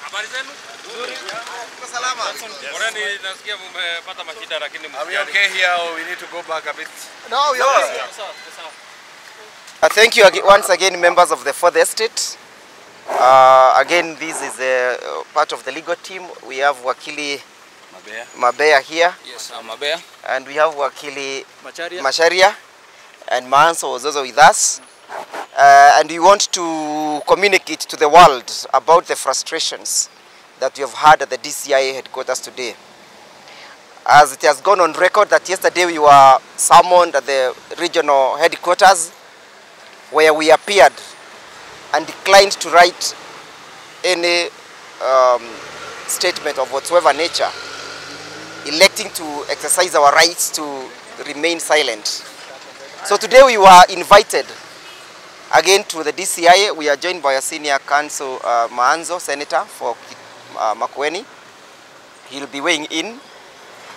Habari zenu? Nzuri. Salama. Nasikia mmepata mashida lakini are we okay here or we need to go back a bit? No, we are okay. Thank you once again, members of the 4th Estate. Again, this is a part of the legal team. We have Wakili Mabea here. Yes, I'm Mabea. And we have Wakili Macharia. And Manso was also with us. And we want to communicate to the world about the frustrations that we have had at the DCI headquarters today. As it has gone on record that yesterday we were summoned at the regional headquarters where we appeared and declined to write any statement of whatsoever nature, electing to exercise our rights to remain silent. So today we were invited again to the DCI. We are joined by a senior counsel, Maanzo, Senator for Makueni. He'll be weighing in.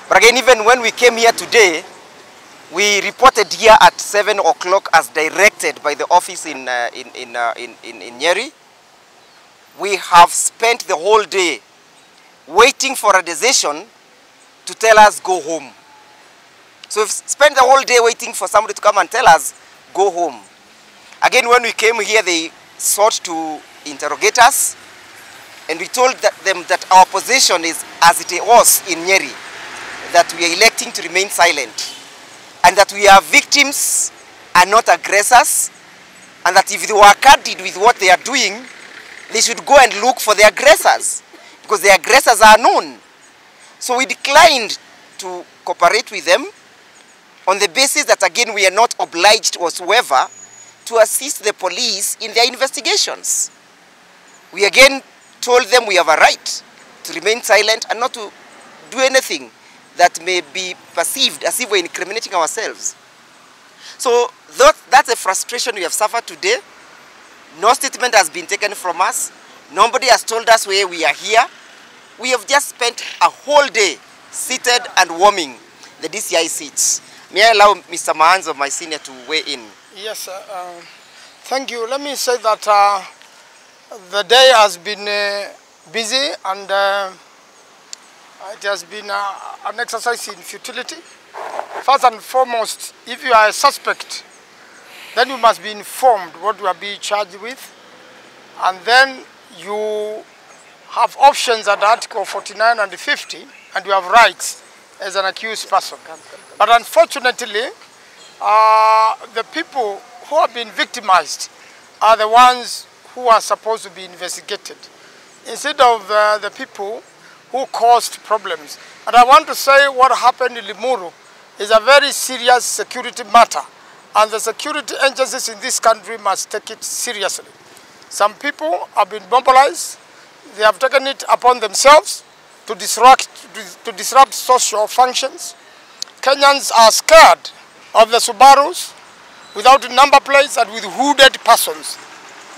But again, even when we came here today, we reported here at 7 o'clock as directed by the office in Nyeri. We have spent the whole day waiting for a decision to tell us go home. So we've spent the whole day waiting for somebody to come and tell us go home. Again, when we came here, they sought to interrogate us, and we told them that our position is as it was in Nyeri, that we are electing to remain silent, and that we are victims and not aggressors, and that if they were candid with what they are doing, they should go and look for the aggressors, because the aggressors are known. So we declined to cooperate with them on the basis that, again, we are not obliged whatsoever to assist the police in their investigations. We again told them we have a right to remain silent and not to do anything that may be perceived as if we're incriminating ourselves. So that's a frustration we have suffered today. No statement has been taken from us. Nobody has told us where we are here. We have just spent a whole day seated and warming the DCI seats. May I allow Mr. Maanzo, my senior, to weigh in? Yes, thank you. Let me say that the day has been busy, and it has been an exercise in futility. First and foremost, if you are a suspect, then you must be informed what you are being charged with, and then you have options at Article 49 and 50, and you have rights as an accused person. But unfortunately, the people who have been victimized are the ones who are supposed to be investigated, instead of the people who caused problems. And I want to say what happened in Limuru is a very serious security matter, and the security agencies in this country must take it seriously. Some people have been mobilized. They have taken it upon themselves to disrupt social functions. Kenyans are scared of the Subarus without number plates and with hooded persons.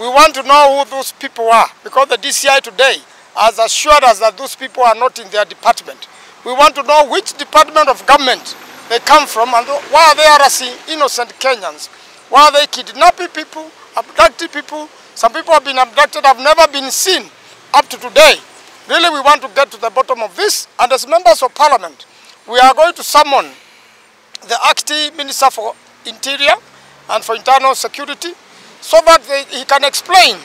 We want to know who those people are, because the DCI today has assured us that those people are not in their department. We want to know which department of government they come from, and why are they harassing innocent Kenyans? Why are they kidnapping people, abducting people? Some people have been abducted, have never been seen up to today. Really, we want to get to the bottom of this, and as members of parliament, we are going to summon the acting Minister for Interior and for Internal Security, so that he can explain,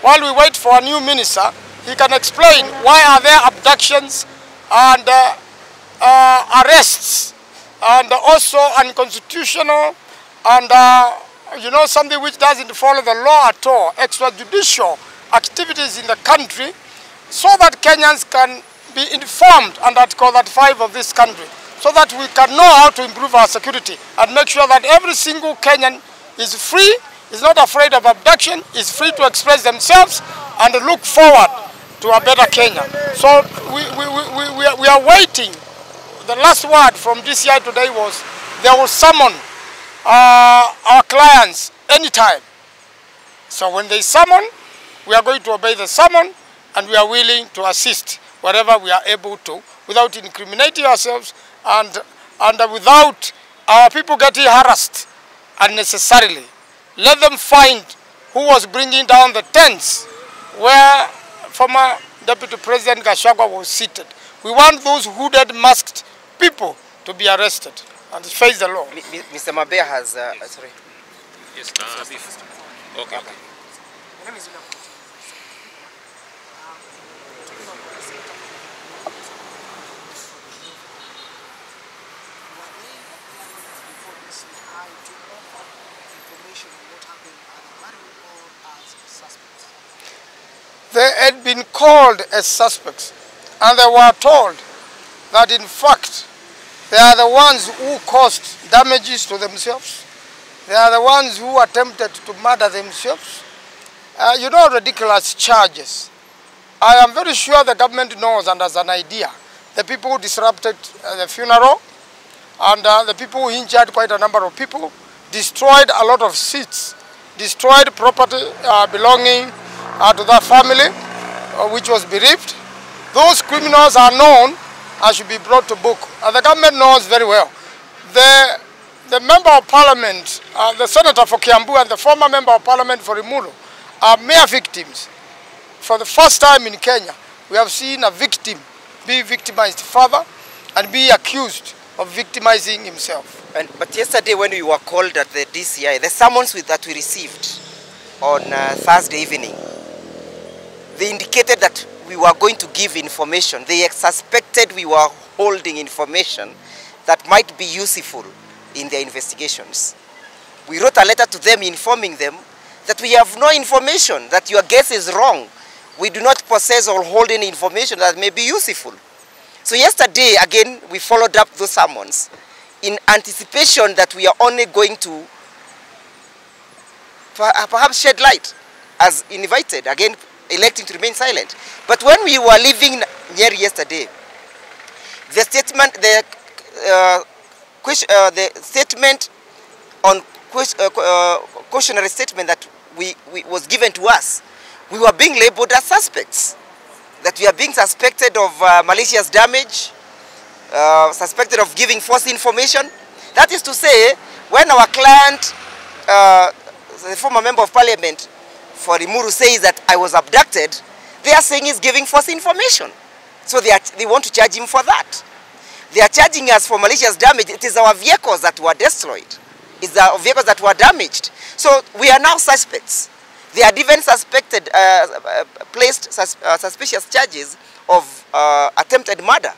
while we wait for a new minister, he can explain why are there abductions and arrests, and also unconstitutional, and you know, something which doesn't follow the law at all, extrajudicial activities in the country, so that Kenyans can be informed under Article 35 of this country, so that we can know how to improve our security and make sure that every single Kenyan is free, is not afraid of abduction, is free to express themselves and look forward to a better Kenya. So we are waiting. The last word from DCI today was they will summon our clients anytime. So when they summon, we are going to obey the summon, and we are willing to assist wherever we are able to, without incriminating ourselves and without our people getting harassed unnecessarily. let them find who was bringing down the tents where former Deputy President Gachagua was seated. We want those hooded, masked people to be arrested and face the law. Mr. Mabea has, sorry. Yes, okay. They had been called as suspects, and they were told that in fact they are the ones who caused damages to themselves. They are the ones who attempted to murder themselves. You know, ridiculous charges. I am very sure the government knows and has an idea. The people who disrupted the funeral and the people who injured quite a number of people, destroyed a lot of seats, destroyed property belonging to that family, which was bereaved. Those criminals are known and should be brought to book. And the government knows very well. The member of parliament, the senator for Kiambu and the former member of parliament for Rimuru are mere victims. For the first time in Kenya, we have seen a victim be victimized further and be accused of victimizing himself. But yesterday when we were called at the DCI, the summons that we received on Thursday evening, they indicated that we were going to give information. They suspected we were holding information that might be useful in their investigations. We wrote a letter to them informing them that we have no information, that your guess is wrong. We do not possess or hold any information that may be useful. So yesterday, again, we followed up those summons in anticipation that we are only going to perhaps shed light as invited, again, electing to remain silent. But when we were leaving Nyeri yesterday, the statement, the statement on cautionary statement that was given to us, we were being labeled as suspects. That we are being suspected of malicious damage, suspected of giving false information. That is to say, when our client, the former member of parliament for Rimuru, says that I was abducted, they are saying he's giving false information. So they want to charge him for that. They are charging us for malicious damage. It is our vehicles that were destroyed. It's our vehicles that were damaged. So we are now suspects. They are even suspected, placed suspicious charges of attempted murder.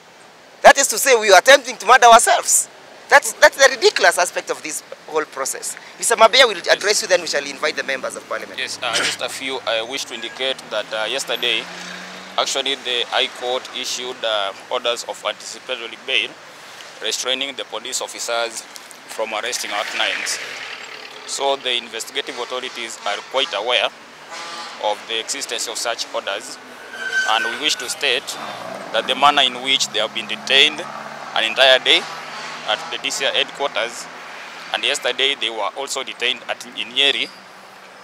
That is to say, we are attempting to murder ourselves. That's the ridiculous aspect of this whole process. Mr. Mabea will address you, then we shall invite the members of parliament. Yes, just a few. I wish to indicate that yesterday, actually the High Court issued orders of anticipatory bail, restraining the police officers from arresting our clients. So the investigative authorities are quite aware of the existence of such orders, and we wish to state that the manner in which they have been detained an entire day at the DCI headquarters, and yesterday they were also detained in Nyeri,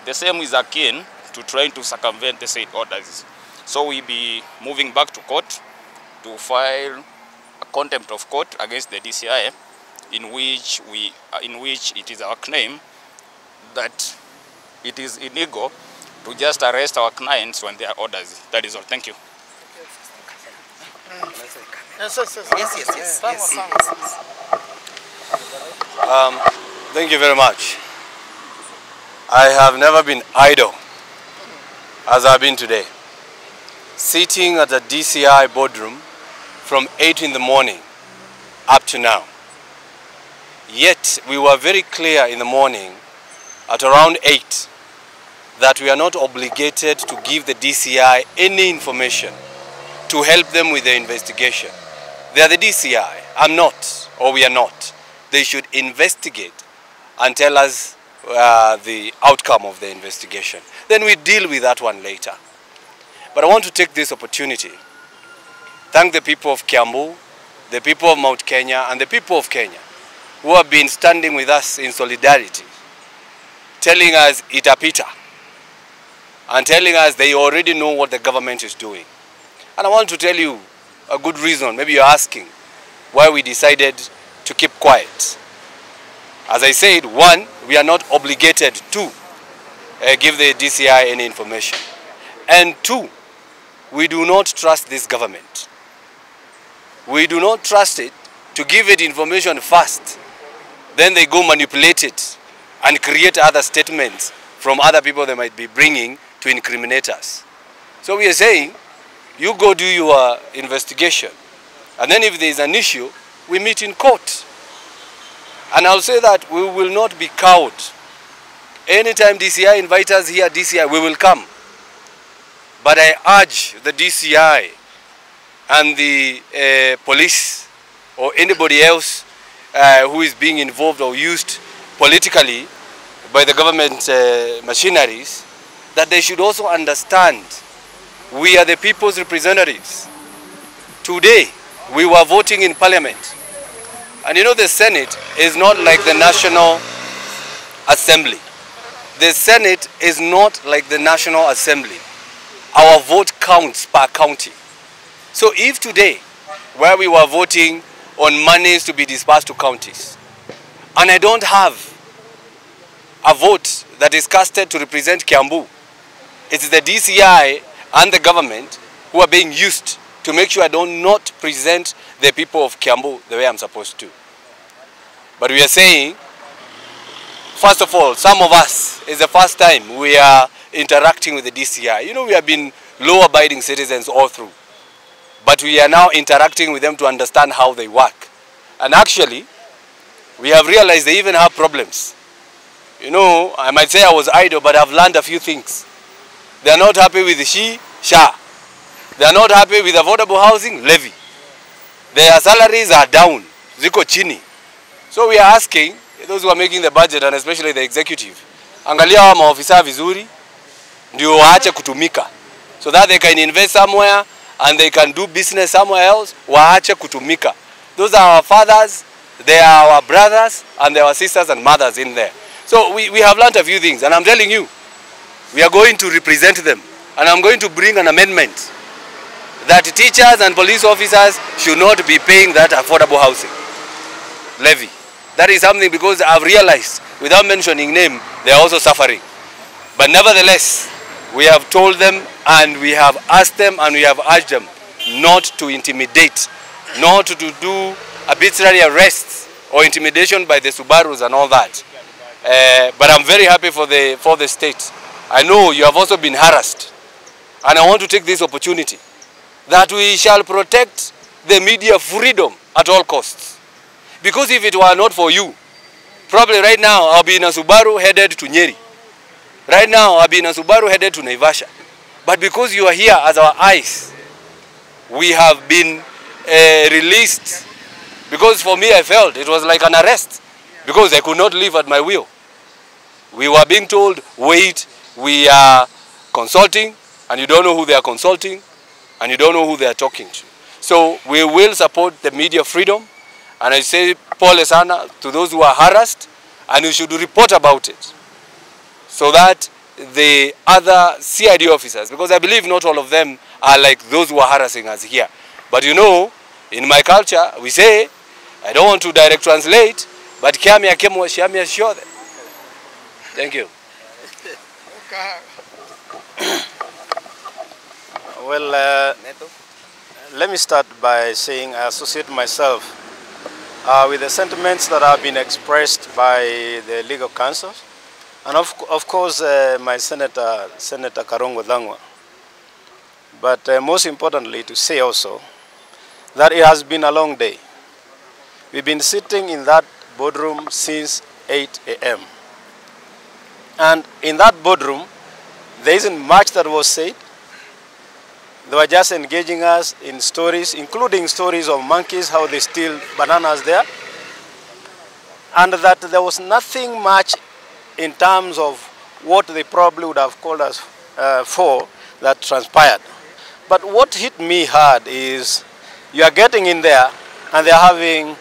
the same is akin to trying to circumvent the said orders. So we'll be moving back to court to file a contempt of court against the DCI, in which it is our claim that it is illegal to just arrest our clients when there are orders. That is all. Thank you. Yes. Thank you very much. I have never been idle as I've been today. Sitting at the DCI boardroom from 8 in the morning up to now. Yet we were very clear in the morning at around 8 that we are not obligated to give the DCI any information to help them with their investigation. They are the DCI. I'm not, or we are not. They should investigate and tell us the outcome of the investigation. Then we deal with that one later. But I want to take this opportunity, thank the people of Kiambu, the people of Mount Kenya, and the people of Kenya who have been standing with us in solidarity, telling us itapita, and telling us they already know what the government is doing. And I want to tell you a good reason. Maybe you're asking why we decided to keep quiet. As I said, one, we are not obligated to give the DCI any information. And two, we do not trust this government. We do not trust it to give it information first. Then they go manipulate it and create other statements from other people they might be bringing to incriminate us. So we are saying, you go do your investigation. And then if there is an issue, we meet in court. And I'll say that we will not be cowed. Anytime DCI invite us here, DCI, we will come. But I urge the DCI and the police or anybody else who is being involved or used politically by the government machineries, that they should also understand we are the people's representatives. Today, we were voting in Parliament. And you know the Senate is not like the National Assembly. The Senate is not like the National Assembly. Our vote counts per county. So if today, where we were voting on monies to be dispersed to counties, and I don't have a vote that is casted to represent Kiambu, it's the DCI and the government who are being used to make sure I do not present the people of Kiambu the way I'm supposed to. But we are saying, first of all, some of us, it's the first time we are interacting with the DCI. You know, we have been law-abiding citizens all through. But we are now interacting with them to understand how they work. And actually, we have realized they even have problems. You know, I might say I was idle, but I've learned a few things. They are not happy with the SHA. They are not happy with affordable housing levy. Their salaries are down. Ziko chini. So we are asking those who are making the budget, and especially the executive, angalia wa maofisa vizuri, ndio waache kutumika. So that they can invest somewhere and they can do business somewhere else, waache kutumika. Those are our fathers, they are our brothers, and they are our sisters and mothers in there. So we have learned a few things, and I'm telling you, we are going to represent them. And I'm going to bring an amendment that teachers and police officers should not be paying that affordable housing levy. That is something, because I've realized, without mentioning name, they are also suffering. But nevertheless, we have told them and we have asked them and we have urged them not to intimidate, not to do arbitrary arrests or intimidation by the Subarus and all that. But I'm very happy for the state. I know you have also been harassed. And I want to take this opportunity that we shall protect the media freedom at all costs. Because if it were not for you, probably right now I'll be in a Subaru headed to Nyeri. Right now I'll be in a Subaru headed to Naivasha. But because you are here as our eyes, we have been released. Because for me I felt it was like an arrest. Because I could not live at my will. We were being told, wait, we are consulting, and you don't know who they are consulting, and you don't know who they are talking to. So we will support the media freedom. And I say, pole sana to those who are harassed, and you should report about it. So that the other CID officers, because I believe not all of them are like those who are harassing us here. But you know, in my culture, we say, I don't want to direct translate, but kiamia kemo shiamia shode. Thank you. Well, let me start by saying I associate myself with the sentiments that have been expressed by the legal counsel, and of course my Senator Karongo Dhangwa. But most importantly, to say also that it has been a long day. We've been sitting in that boardroom since 8 a.m. And in that boardroom, there isn't much that was said. They were just engaging us in stories, including stories of monkeys, how they steal bananas there. And that there was nothing much in terms of what they probably would have called us for that transpired. But what hit me hard is you are getting in there and they're having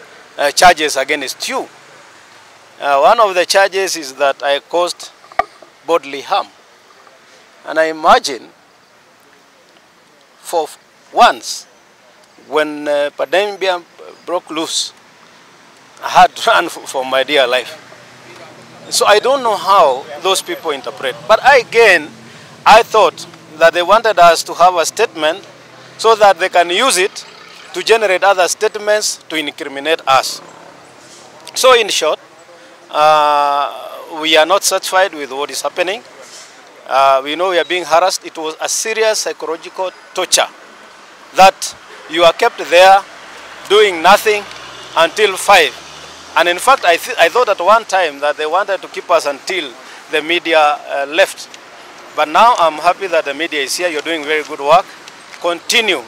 charges against you. One of the charges is that I caused bodily harm. And I imagine for once, when pandemic broke loose, I had to run for my dear life. So I don't know how those people interpret. But I thought that they wanted us to have a statement so that they can use it to generate other statements to incriminate us. So in short, we are not satisfied with what is happening. We know we are being harassed. It was a serious psychological torture that you are kept there doing nothing until 5. And in fact, I thought at one time that they wanted to keep us until the media left. But now I'm happy that the media is here. You're doing very good work. Continue.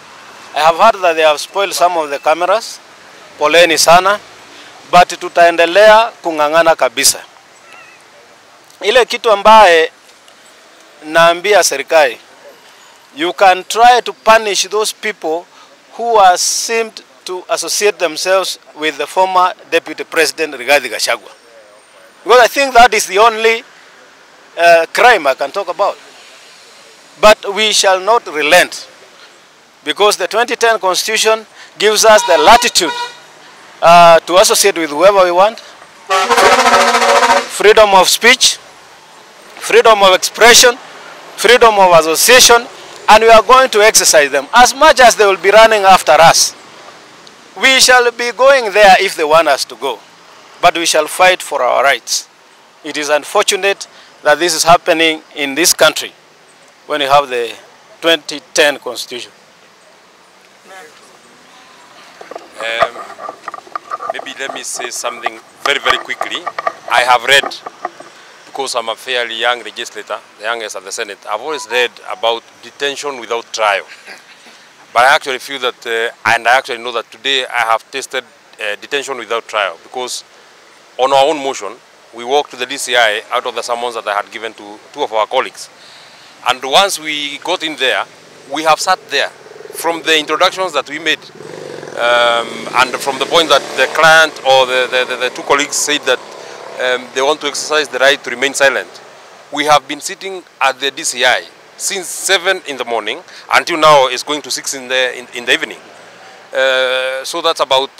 I have heard that they have spoiled some of the cameras. Poleni sana. But tutaendelea kung'ang'ana kabisa. Ile kitu ambaye naambia serikali, you can try to punish those people who are seemed to associate themselves with the former Deputy President Rigathi Gachagua. Because I think that is the only crime I can talk about. But we shall not relent, because the 2010 Constitution gives us the latitude to associate with whoever we want, freedom of speech, freedom of expression, freedom of association, and we are going to exercise them. As much as they will be running after us, we shall be going there if they want us to go. But we shall fight for our rights. It is unfortunate that this is happening in this country when you have the 2010 Constitution. Maybe let me say something very, very quickly. I have read, because I'm a fairly young legislator, the youngest at the Senate, I've always read about detention without trial. But I actually feel that, and I actually know that today I have tasted detention without trial, because on our own motion, we walked to the DCI out of the summons that I had given to 2 of our colleagues. And once we got in there, we have sat there from the introductions that we made. And from the point that the client or the 2 colleagues said that they want to exercise the right to remain silent, we have been sitting at the DCI since 7 in the morning until now it's going to 6 in the evening. So that's about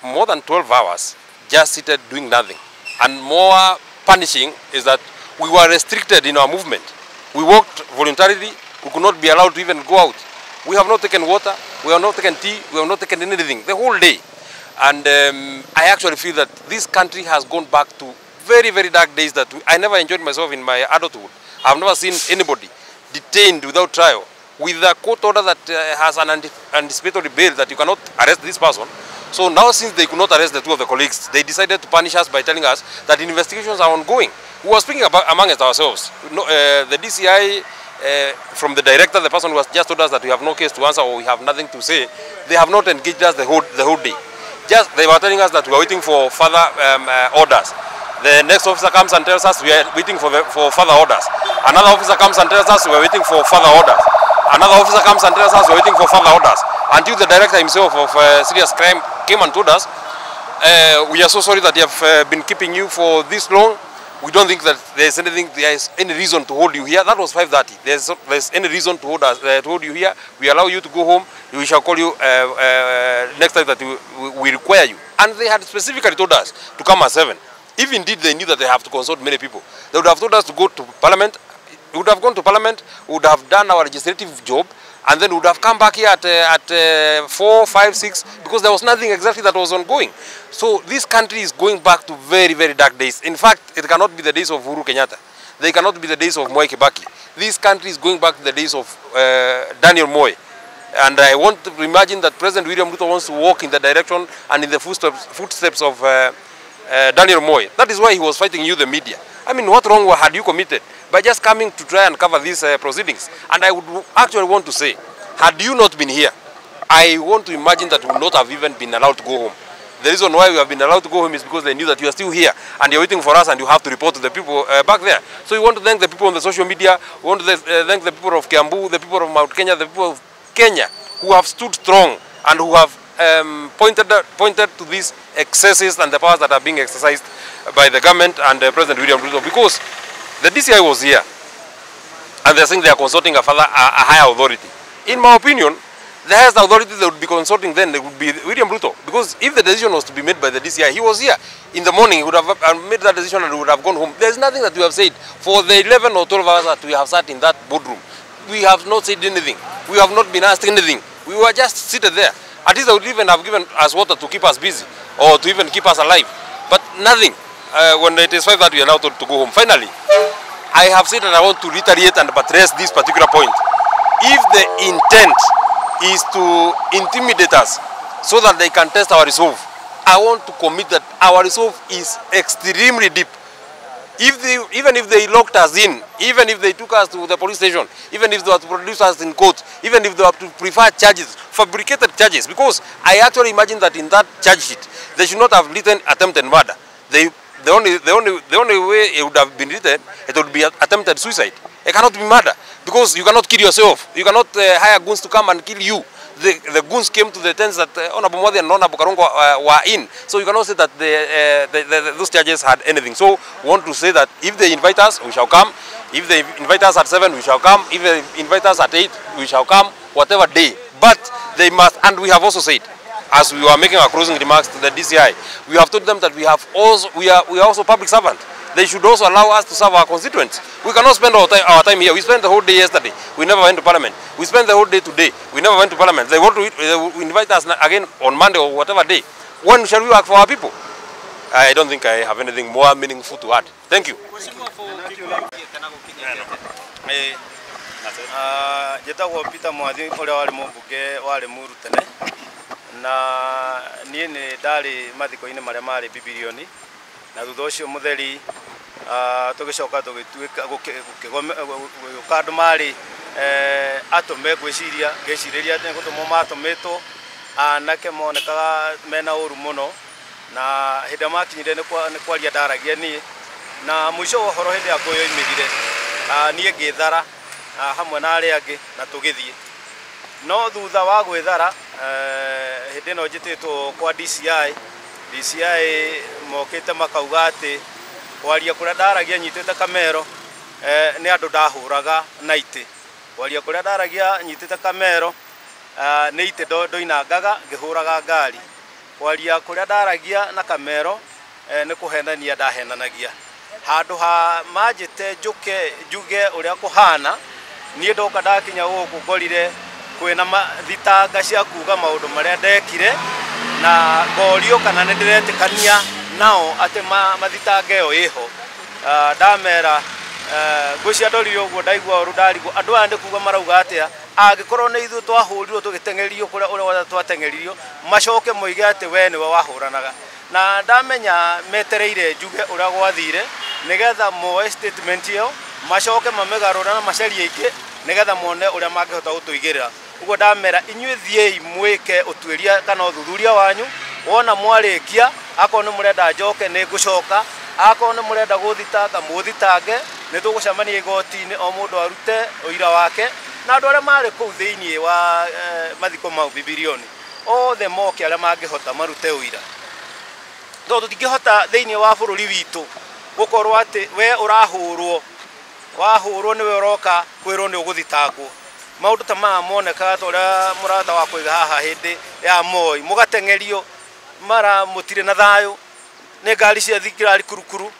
more than 12 hours just seated doing nothing. And more punishing is that we were restricted in our movement. We walked voluntarily, we could not be allowed to even go out. We have not taken water, we have not taken tea, we have not taken anything the whole day. And I actually feel that this country has gone back to very, very dark days that I never enjoyed myself in my adulthood. I have never seen anybody detained without trial, with a court order that has an anticipatory bail that you cannot arrest this person. So now, since they could not arrest the 2 of the colleagues, they decided to punish us by telling us that investigations are ongoing. We were speaking about amongst ourselves. The DCI, from the director, the person who has just told us that we have no case to answer or we have nothing to say, they have not engaged us the whole day. Just they were telling us that we are waiting for further orders. The next officer comes and tells us we are waiting for further orders. Another officer comes and tells us we are waiting for further orders. Another officer comes and tells us we are waiting for further orders. Until the director himself of serious crime came and told us, we are so sorry that we have been keeping you for this long. We don't think that there is any reason to hold you here. That was 5:30. There's any reason to hold you here. We allow you to go home. We shall call you next time that we require you. And they had specifically told us to come at 7. If indeed they knew that they have to consult many people, they would have told us to go to Parliament. We would have gone to Parliament, we would have done our legislative job, and then we would have come back here at 4, 5, 6, because there was nothing exactly that was ongoing. So this country is going back to very, very dark days. In fact, it cannot be the days of Uhuru Kenyatta. They cannot be the days of Mwai Kibaki. This country is going back to the days of Daniel Moi. And I want to imagine that President William Ruto wants to walk in the direction and in the footsteps of Daniel Moi. That is why he was fighting you, the media. I mean, what wrong had you committed by just coming to try and cover these proceedings? And I would actually want to say, had you not been here, I want to imagine that we would not have even been allowed to go home. The reason why we have been allowed to go home is because they knew that you are still here and you're waiting for us and you have to report to the people back there. So we want to thank the people on the social media, we want to thank the people of Kiambu, the people of Mount Kenya, the people of Kenya who have stood strong and who have pointed to these excesses and the powers that are being exercised by the government and President William Ruto, because the DCI was here and they're saying they are consulting a higher authority. In my opinion, the highest authority they would be consulting then would be William Ruto. Because if the decision was to be made by the DCI, he was here. In the morning, he would have made that decision and would have gone home. There's nothing that we have said. For the 11 or 12 hours that we have sat in that boardroom, we have not said anything. We have not been asked anything. We were just seated there. At least they would even have given us water to keep us busy or to even keep us alive. But nothing. When it is 5:30, we are now told to go home. Finally, I have said that I want to reiterate and buttress this particular point. If the intent is to intimidate us so that they can test our resolve, I want to commit that our resolve is extremely deep. Even if they locked us in, even if they took us to the police station, even if they were to produce us in court, even if they were to prefer charges, fabricated charges, because I actually imagine that in that charge sheet, they should not have written attempted murder. The only way it would have been written, it would be attempted suicide. It cannot be murder, because you cannot kill yourself. You cannot hire goons to come and kill you. The goons came to the tents that Honorable Modi and Honorable Karongo were in. So you cannot say that those charges had anything. So we want to say that if they invite us, we shall come. If they invite us at 7, we shall come. If they invite us at 8, we shall come, whatever day. But they must, and we have also said, as we were making our closing remarks to the DCI, we have told them that we are also public servants. They should also allow us to serve our constituents. We cannot spend our time here. We spent the whole day yesterday. We never went to Parliament. We spent the whole day today. We never went to Parliament. They want to invite us again on Monday or whatever day. When shall we work for our people? I don't think I have anything more meaningful to add. Thank you. Njĩtagwo Peter Mwathi ũrĩa warĩ mũmbunge warĩ Muru tene na niĩ nĩ ndarĩ mathiko-inĩ marĩa marĩ Bibilioni na thutha ũcio mũtheri tũgĩcoka tũgĩtuĩka gũka andũ marĩ atũme ngĩcirĩria atĩ gũtũmwo matũmĩtwo anake monekaga mena ũru mũno na hĩndĩ makinyire nĩ kwaria ndaragia niĩ na mũico wa ũhoro hĩndĩ ya yoimĩrire niĩ ngĩthara hamwe na arĩa angĩ na tũgĩthiĩ no thutha wa gwĩthara hĩndĩ ĩno njĩtĩtwo kwa DCI mokĩte makauga atĩ kwaria kũrĩa ndaragia nyitĩte kamero nĩ andũ ndahũraga na itĩ kwaria kũrĩa ndaragia nyitĩte kamero nĩ itĩ ndoinangaga ngĩhũraga ngari kwaria kũrĩa ndaragia na kamero nĩ kũhenania ndahenanagia handũ ha manjĩte njuge ũrĩa kũhana niĩ ndoka ndakinya gũkũ ngorire kwĩna thitanga cia kuga maũndũ marĩa ndekire na ngorio kana nĩ ndĩretĩkania nao atĩ mathitanga ĩyo ĩho ndamera ngwĩcia ndorire ũguo ndaigua ũru ndarigwo andũ aya nĩ kuga marauga atĩa angĩkorwo nĩ ithuĩ twahũrirwo tũgĩteng'erio kũrĩa ũrĩa wothe twateng'eririo macoke moige atĩ we nĩwe wahũranaga na ndamenya metereire njuge ũrĩa gwathire nĩgetha moe statement ĩyo macoke mamĩgarũra na macarie ingĩ nĩgetha mone ũrĩa mangĩhota gũtũigĩrĩra ũguo ndamera inyuĩ thiĩi mwĩke ũtuĩria kana ũthuthuria wanyu wona mwarĩkia akorwo nĩ mũrenda njoke nĩ ngũcoka akorwo nĩ mũrenda gũthitanga mũthitange nĩ tũgũcemania igoti-inĩ o mũndũ arute ũira wake na andũ arĩa marĩ kũu thĩinĩ wa mathiko mau Bibilioni othe moke arĩa mangĩhota marute ũira tondũ tũtingĩhota thĩinĩ wa bũrũri witũ gũkorwo atĩ we ũrahũrwo wahũrwo nĩwe ũroka kwĩrwo nĩ ũgũthitangwo maũndũ ta maya monekaga ta ũrĩa mũrata wa kũiga haha hĩndĩ ya Moi mũgateng'erio mara mũtirĩ na thayũ nĩ ngari cia thikirari kurukuru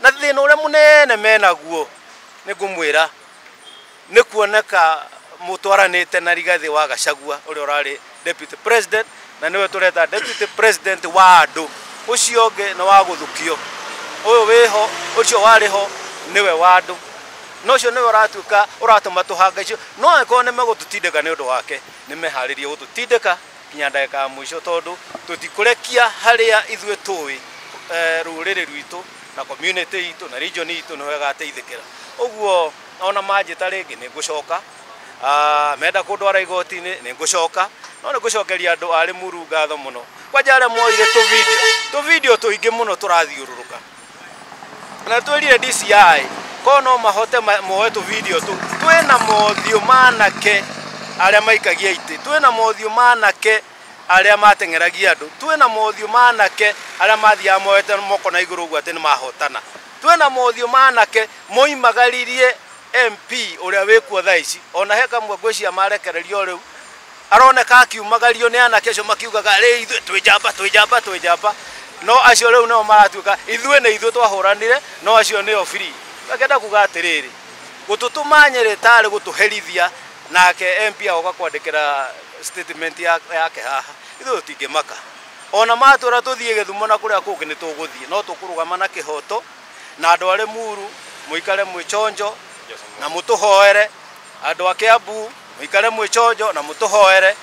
na thĩna ũrĩa mũnene menaguo nĩ ngũmwĩra nĩ kuoneka mũtwaranĩte na Rigathi wa Gachagua ũrĩa ũrarĩ deputy president na nĩwe tũreta deputy president wa andũ ũcio ũngĩ nĩ wa gũthukio ũyũ wĩho ũcio warĩ ho nĩwe wa andũ no cio nĩwe ũratuĩka ũratũma tũhanga icio no angĩkorwo nĩ megũtũtindĩka nĩ ũndũ wake nĩ meharĩrie gũtũtindĩka kinya ndagĩka ya mũico tondũ tũtikũrekia harĩa ithuĩ tũĩ rũrĩrĩ rwitũ na community itũ na region itũ nĩ ĩgateithĩkĩra ũguo ona manjĩta rĩngĩ nĩ ngũcoka menda kũndwara igoti-inĩ nĩ ngũcoka no nĩ ngũcokeria andũ arĩ Muru ngatho mũno kwanja arĩa moire tũvideo tũingĩ mũno tũrathiũrũrũka na twĩrire DCI ko no mahote moe tũvideo twĩna mothiũ manake arĩa maikagia itĩ twĩna mothiũ manake arĩa mateng'eragia andũ twĩna mothiũ manake arĩa mathiaga moete moko na igũrũ ũguo atĩ nĩ mahotana twĩna mothiũ manake moimagaririe MP ũrĩa wĩkuo thaa ici ona he kamwe ngwĩcia marekererio rĩu aroneka akiumagario ni anake acio makiugaga ri ithuĩ twĩjamba no acio rĩu no maratuĩka ithuĩ nĩ ithuĩ twahuranire no acio nĩo free akenda kuga atĩrĩrĩ gũtũtũma Nyeri tarĩ gũtũherithia nake MP agoka kwandĩkĩra statement yake haha ithuĩ tũtingĩmaka ona matũra tũthiĩ Gĩthumo na kũrĩa kũngĩ nĩ tũgũthiĩ no tũkũrũgama na kĩhoto na andũ arĩ Muru mũikare mwĩchonjo na mũtũhoere andũ a Kiambu mũikare mwĩchonjo na mũtũhoere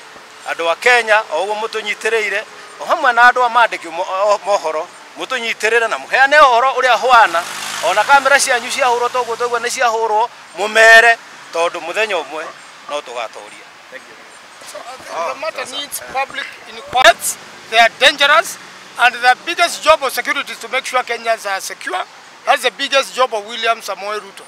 andũ a Kenya o ũguo mũtũnyitĩrĩire o hamwe na andũ a mandĩki mohoro mũtũnyitĩrĩre na mũheane ũhoro ũrĩa hwana ona kamera cianyu ciahũrwo toguo nĩ ciahũrwo mũmere tondũ mũthenya ũmwe no tũgatũria. Thank you. So the matter needs public inquiries. They are dangerous, and the biggest job of security is to make sure Kenyans are secure. That's the biggest job of William Samoei Ruto.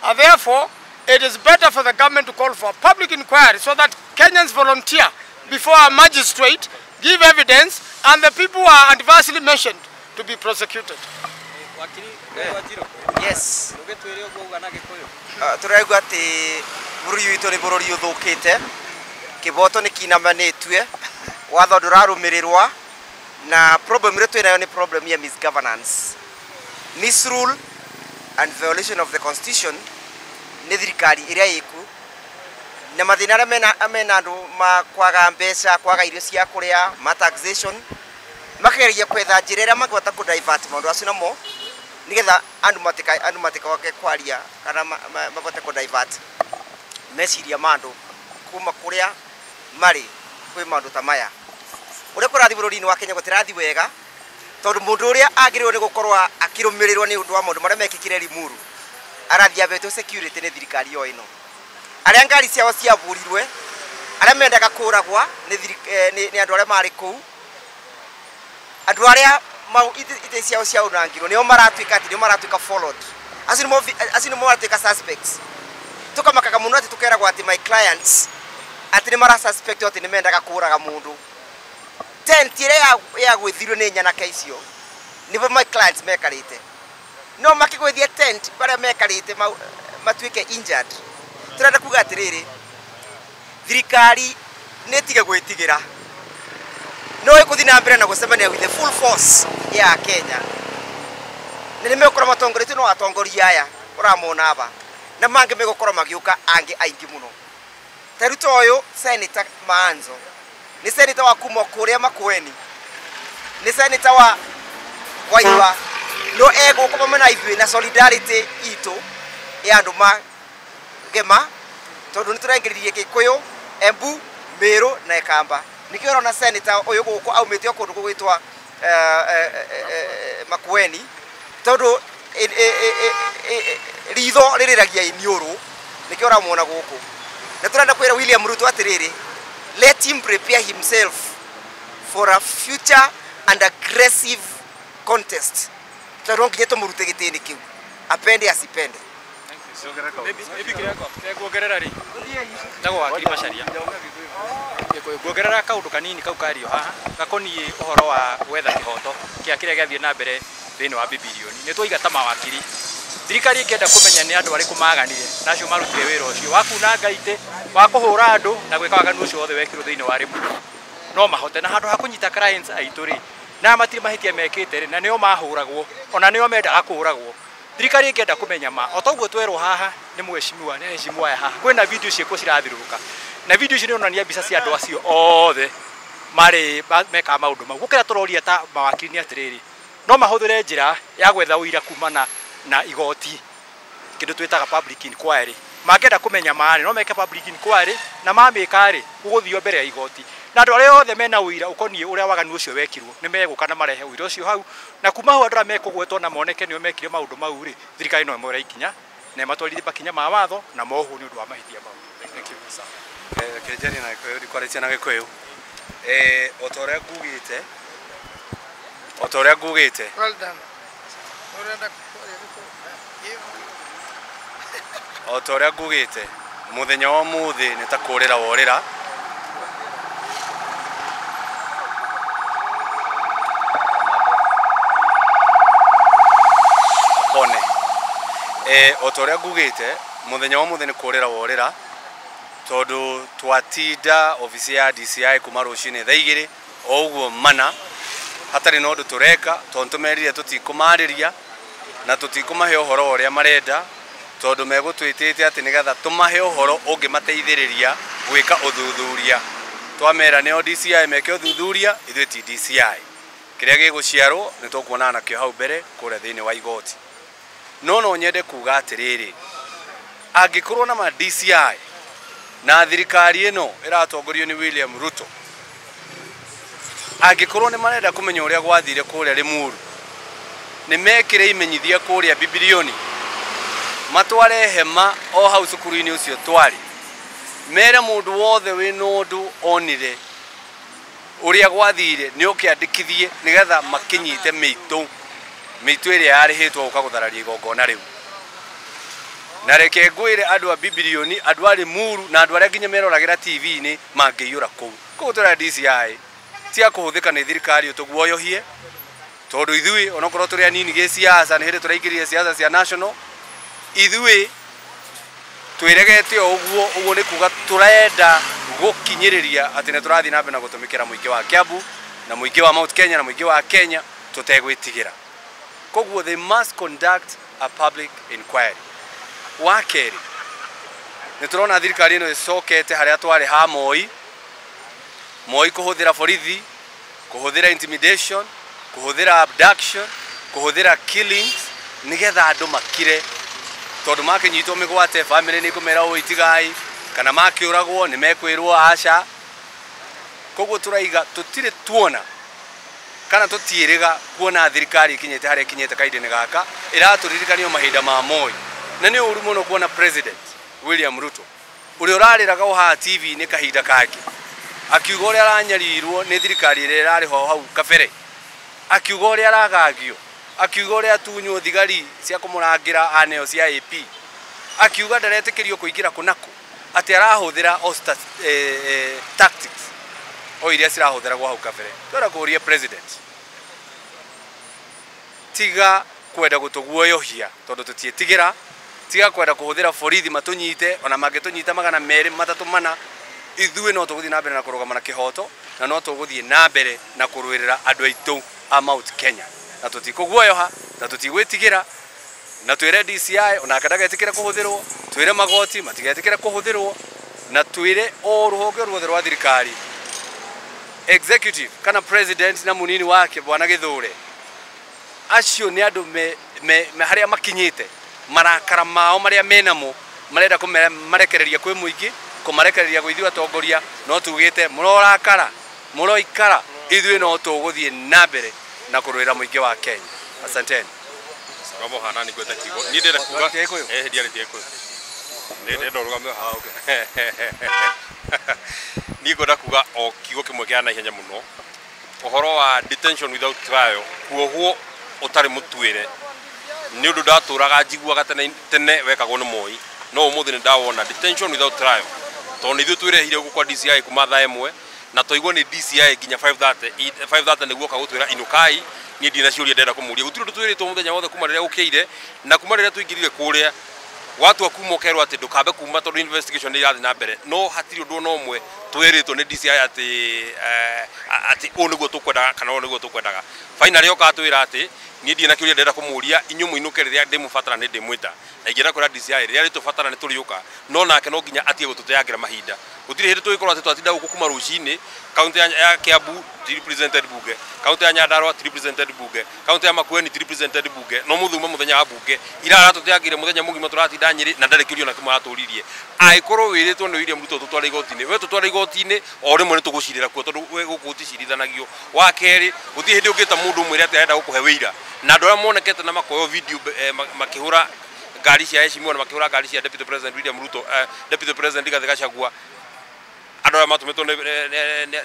And therefore, it is better for the government to call for public inquiry so that Kenyans volunteer before a magistrate, give evidence, and the people who are adversely mentioned to be prosecuted. Yes. Tũraigua atĩ bũrũri witũ nĩ bũrũri ũthũkĩte, kĩboto nĩ kinamanĩtue, watho ndũrarũmĩrĩrwo, na problem ĩrĩa twĩ nayo nĩ problem ya misgovernance. Misrule and violation of the constitution nĩ thirikari ĩrĩa ĩku, na mathĩna arĩa mena andũ makwaga mbeca, kwaga irio cia kũrĩa, ma taxation, makageria kwetha njĩra ĩrĩa mangĩhota kũ-divert maũndũ acio namo nigetha andũ matikoke kwaria kana mabote kũ-divert meciria ma andũ kuma kũrĩa marĩ kwĩ maũndũ ta maya. Ũrĩa kũrathiĩ bũrũri-inĩ wa Kenya gũtirathi wega tondũ mũndũ ũrĩa agĩrĩirwo nĩ gũkorwo akĩrũmĩrĩrwo nĩ ũndũ wa maũndũ marĩa mekĩkire Limuru arathi abetwo security nĩ thirikari yo ĩno. Arĩa ngari ciao ciabũrirwe, arĩa mendaga kũragwa nĩ andũ arĩa marĩ kũu, andũ arĩa ite ciao cia ũrangĩrwo nĩo maratuĩka followed, acio nĩmo maratuĩka suspects. Tũkamakaga mũno atĩ tũkeragwo atĩ my clients atĩ nĩ mara suspect atĩ nĩ mendaga kũraga mũndũ. Tent ĩrĩa ya gwĩthirwo nĩ nyanake icio nĩbo my clients mekarĩte, no makĩgwĩthia tent barĩa mekarĩte matuĩke injured. Tũrenda kuga atĩrĩrĩ, thirikari nĩ ĩtige gwĩtigĩra, no ĩkũthiĩ na mbere na gũcemania with the full force ya Kenya. Na nĩ megũkorwo matongoretio no atongoria aya ũramona aba, na mangĩ megũkorwo magĩũka angĩ aingĩ mũno. Ta rĩu ta ũyũ Senator Maanzo nĩ senator wa kuma kũrĩa Makueni, nĩ senator wa Waiwa, no egũka hamwe na ithuĩ na solidarity itũ ya andũ magema tondũ nĩ tũrengĩrĩrie Gĩkũyũ, Embu, Meru na Ekamba. Nĩkĩo ũrona senator ũyũ gũkũ aumĩte kũndũ gũgwĩtwa Makueni tondũ ritho rĩrĩragia iniũrũ, nĩkĩo ũramwona gũkũ. Na tũrenda kwĩra William Ruto atĩrĩrĩ, let him prepare himself for a future and aggressive contest. Tondũ nginya tũmũrute gĩtĩĩni kĩu, apende asipende. Kuongerera ri ndagwo wakiri Macharia kuongerera kaundu kanini kau kario haha gakoniĩ ũhoro wa gwetha kĩhoto kĩa kĩrĩa gĩathiĩ na mbere thĩinĩ wa bibilioni. Nĩ twaiga ta mawakiri, thirikari ĩngĩenda kũmenya nĩ andũ arĩkũ maganire na acio marutire wĩra ũcio wa kunanga itĩ, wa kũhũra andũ na gwĩka waganu ũcio wothe wekirwo thĩinĩ wa Limuru, no mahote na handũ ha kũnyita clients aitũ rĩ, na matirĩ mahĩtia mekĩte rĩ, na nĩo mahũragwo ona nĩo mendaga kũragwo. Thirikari ĩngĩenda kũmenya ma o toguo twerwo haha nĩ mweshimiwa nĩ heshimiwa ya haha, kwĩna video ciĩkuo cirathiũrũrũka na video icio nĩ onania mbica cia andũ acio othe marĩ meka maũndũ mau. Gũkĩra tũroria ta mawakiri nĩ atĩrĩrĩ, no mahũthĩre njĩra ya gwetha ũira kumana na igoti, kĩndũ twĩtaga public inquiry. Mangĩenda kũmenya marĩ no meke public inquiry, na mamĩka rĩ gũgũthio mbere ya igoti, na andũ arĩa othe mena ũira ũkoniĩ ũrĩa waganu ũcio wekirwo nĩ megũka na marehe ũira ũcio hau, na kuma hau andũ arĩa mekũgwetwo na moneke nĩo mekire maũndũ mau rĩ, thirikari no ĩmoere ikinya na ĩmatwarithie makinya ma watho na mohwo nĩ ũndũ wa mahĩtia mau. Thank you sir. Kĩrĩnjari na Gĩkũyũ ndikwarĩtie na Gĩkũyũ o ta ũrĩa ngugĩte Well done. o ta ũrĩa ngugĩte mũthenya wa ũmũthĩ nĩ ta kũrĩra worĩra, o ta ũrĩa ngugĩte mũthenya wa ũmũthĩ nĩ kũrĩra worĩra, tondu twatinda ofisi ya DCI kuma rucini thaa 2 oguo mana hatari no ndu tureka tondu tumerire tutikumarĩria na tutikumahe uhoro uria marenda tondu megutwitite ati nigetha tumahe uhoro ungimateithĩrĩria gwika uthuthuria twamera neo DCI meke uthuthuria ithuĩ ti DCI kiria giguciarwo ni tukuona nakio hau mbere kuria thiini wa igoti no nyende kuga atiriri angikorwo na ma DCI na thirikari ino iratongorio ni William Ruto angikorwo ni marenda kumenya uria gwathire kuria Limuru ni mekire imenyithia kuria bibilioni matware hema o hau cukuru-ini ucio twari mere mundu wothe wina undu onire uria gwathire ni ukiandikithie nigetha makinyite miitu iria yarihitwo ukaguthararia igongona riu na reke ngwire andu a bibilioni andu a Limuru na andu aria nginya meroragira TV-ini mangiiyura kuu tura DCI tia kuhuthika ni thirikari utuguoyohie tondu ithui onokorwo turi anini gi siasa ni hindi turaingirire siasa cia national ithui twiregete uguo ni kuga turenda gukinyiriria ati ne turathi na mbere na gutumikira muingi wa Kiambu na muingi wa Mount Kenya na muingi wa Kenya tutegwitigira koguo they must conduct a public inquiry wakeri ni turona thirikari ino icokete haria twari ha Moi kuhuthira borithi kuhuthira intimidation kuhuthira abduction kuhuthira killings nigetha andu makire tondu makinyitwo migwate family ni kumera uitigai kana makiuragwo ni mekwirwo aca koguo turaiga tutire tuona kana tutiiriga kuona thirikari ikinyete haria ikinyete kaidini gaka iraturirikania mahinda ma Moi na ni uru muno kuona president William Ruto uri urariraga uha TV ni kahinda kake akiuga uria aranyarirwo ni thirikari iria irari ho hau kabere akiuga uria aragagio akiuga uria atunywo thigari cia kumurangira aneo cia AP akiuga ndaretikirio kuingira kunaku ati arahuthira tactics o iria cirahuthira gwa hau kabere twara kuria president tiga kwenda gutuguoyohia tondu tutietigira tiga kwenda kuhuthira borithi matunyite ona mangitunyita magana meri matatu mana ithuĩ no tuguthii na mbere na kurugama na kihoto na no tuguthii na mbere na kurwirira andu aitu a Mount Kenya na tutikuguoyoha na tutigwitigira na twire DCI ona akadagetikira kuhuthirwo twire magoti matigetikira kuhuthirwo na twire o ruhonge ruothe rwa thirikari executive kana president na munini wake bwana Githure acio ni andu me haria makinyite marakara mao maria menamo marenda kumarekereria kwi muingi kumarekereria gwithio atongoria no tugite murorakara muroikara ithuĩ no tuguthie na mbere na kurwira muingi wa Kenya asanteni sababu hana ni kweta kigo ni ndenda kuga ndiari tieko ndenda rugame ha okay ni goda kuga o kigo kimwe kia na ihenya muno uhoro wa detention without trial kuohuo utari mutwire ni undu ndaturaga njiguaga tene wekagwo ni Moi no umuthi ni ndawona detention without trial tondu ithuĩ twirehire gukwa DCI kuma thaa 1 na toigwo ni DCI nginya 5:30 niguo kagutwira inukai ni ndina ciuria ndenda kumuria gutiro twiritwo muthenya wothe kuma riria ukiire na kuma riria twingirire kuria watu akuma ukerwo ati ndukambe kuma tondu investigation ni irathi na mbere no hatiri undu no umwe twiritwo ni DCI ati uniguo tukwendaga kana uniguo tukwendaga finally okatwira ati ni ndina kiuria ndenda kumuria inyu muinuke riria ndimufatara ni ndimwita na ingira kura DCI riria ritufatara ni turiuka no nake no nginya atie gututeagira mahinda gutire hindi twikorwo ati twatinda guku kuma rucini county ya Kiambu represented bunge county ya Nyandarua represented bunge county ya Makueni represented bunge no muthuma muthenya wa bunge ira aratuteagire muthenya mungima turatinda Nyeri na ndari kiurio na kuma aturirie aikorwo wiritwo ni William Ruto tutwara igoti-ini we tutwara igoti-ini o rimwe ni tugucirira kuo tondu we guku uticirithanagia wa keri guthie hindi ungita mundu mwire ati arenda gukuhe wira na andu aria monekete na makoyo video makihura ngari cia heshima na makihura ngari cia Deputy President William Ruto Deputy President Rigathi Gachagua andu aria matumitwo ni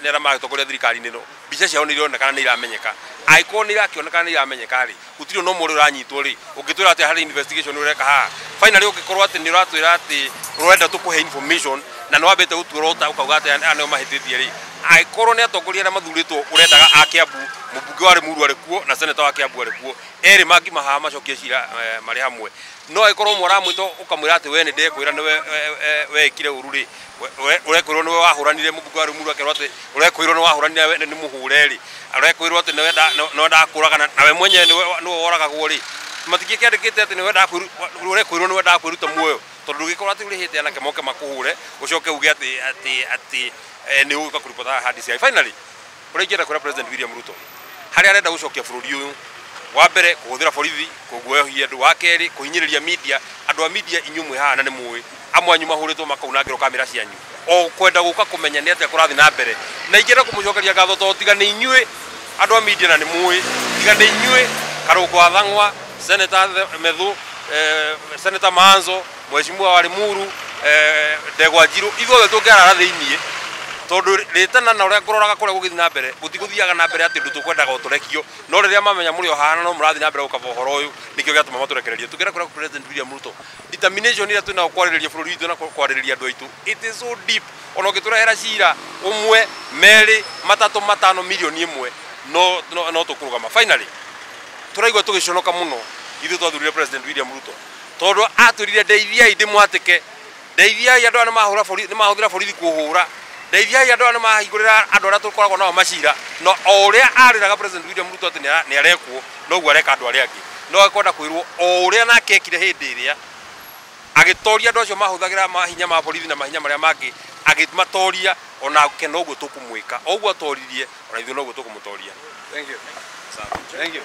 aria magitokoria thirikari-ini no mbica ciao ni ironekana ni iramenyeka aikorwo ni irakionekana ni iramenyeka ri gutiri no muri uranyitwo ri ungitwira ati hari investigation ureka ha finally ungikorwo ati ni uratwira ati urenda tukuhe information na no wambete gutuorota ukauga ati aneo mahititie ri aikorwo ni atongoria na mathuritwo urendaga akiambu mubunge wa Limuru ari kuo na senator wa Kiambu ari kuo eri mangi maha macokie cira mari hamwe no aikorwo moramwito ukamwira ati we ni ndekwira ni we ikire ururi urekwirwo ni we wahuranire mubunge wa Limuru akerwo ati urekwirwo ni wahuranire ni muhureri urekwirwo ati ni we ndakuraga na we mwenye ni we woragagwo ri matikie kiandikite ati ni we urekwirwo ni we ndakwiruta muoyo tondu gikorwo ati uri hite anake moke makuhure ucoke uge ati ni uka kuripota hadi cia finally uregira kura President William Ruto hari arenda gucokia bururi uyu wa mbere kuhuthira borithi kuguoyohia andu wa keri kuhinyiriria media andu a media inyumwe hana ni muwi amwe anyu mahuritwo makaunangirwo kamera cianyu o kwenda guka kumenya ni atia kurathi na mbere na ingira kumucokeria gatho to tiga ni inyue andu a media na ni muwi tiga ni inyue Karugo Athang'wa Senator Methu Senator Manzo Mheshimiwa wa Limuru Ndegwa Njiru ithuothe tungĩarara thĩinĩ tondu ritana na uria kuroraga kuria gugithi na mbere gutiguthiaga na mbere ati ndu tukwendaga uturekio no riria mamenya muri ohana no murathi na mbere ukava uhoro uyu nikio giatuma maturekereria tugira kuria President William Ruto determination ira twina kwariria bururi witu na kwariria andu aitu it is so deep ona ugiturehera cira umwe meri matatu matano milioni imwe no tukurugama finally turaigwa tugiconoka muno ithu twathurire President William Ruto tondu atwirire ndeithiai ndimwatike ndeithiai andu ana mahuthira borithi kuhura ndeithiai andu ana mahingurira andu aria tukoragwo nao macira no uria ariraga President William Ruto ati ni arekwo noguo areka andu aria angi no akwenda kwirwo uria nake ekire hindi iria agitoria andu acio mahuthagira mahinya ma borithi na mahinya maria mangi agimatoria ona ke noguo tukumwika oguo atoririe ona ithu noguo tukumutoria. Thank you.